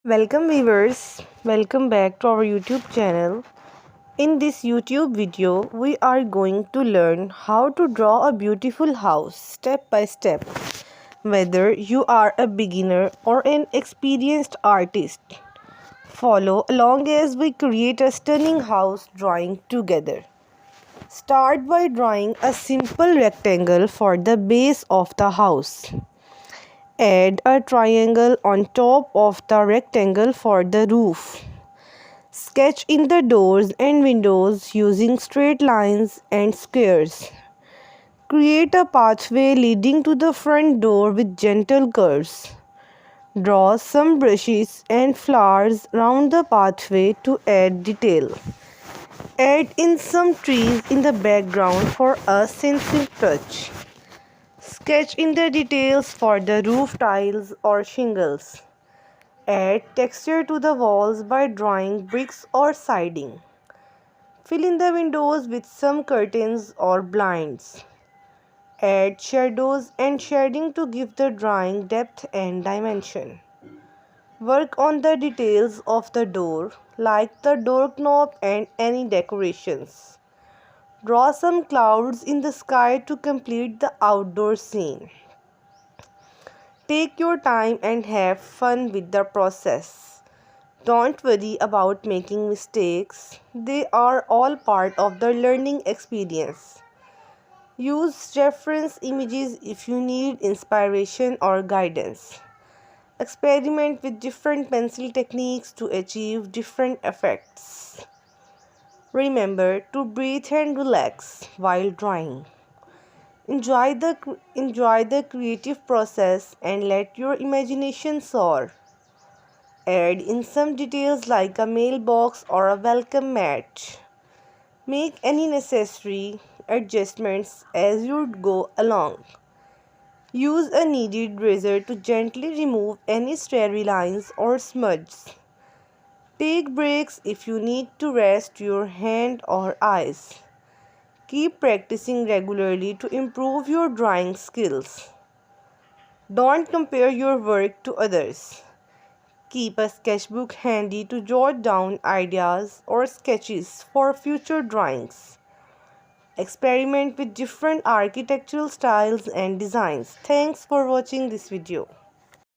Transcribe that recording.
Welcome viewers, welcome back to our YouTube channel. In this YouTube video, we are going to learn how to draw a beautiful house step by step. Whether you are a beginner or an experienced artist, follow along as we create a stunning house drawing together. Start by drawing a simple rectangle for the base of the house. Add a triangle on top of the rectangle for the roof. Sketch in the doors and windows using straight lines and squares. Create a pathway leading to the front door with gentle curves. Draw some brushes and flowers round the pathway to add detail. Add in some trees in the background for a sensitive touch. Sketch in the details for the roof tiles or shingles. Add texture to the walls by drawing bricks or siding. Fill in the windows with some curtains or blinds. Add shadows and shading to give the drawing depth and dimension. Work on the details of the door, like the doorknob and any decorations. Draw some clouds in the sky to complete the outdoor scene. Take your time and have fun with the process. Don't worry about making mistakes, they are all part of the learning experience. Use reference images if you need inspiration or guidance. Experiment with different pencil techniques to achieve different effects. Remember to breathe and relax while drawing. Enjoy the creative process and let your imagination soar. Add in some details like a mailbox or a welcome mat. Make any necessary adjustments as you go along. Use a kneaded razor to gently remove any starry lines or smudges. Take breaks if you need to rest your hand or eyes. Keep practicing regularly to improve your drawing skills. Don't compare your work to others. Keep a sketchbook handy to jot down ideas or sketches for future drawings. Experiment with different architectural styles and designs. Thanks for watching this video.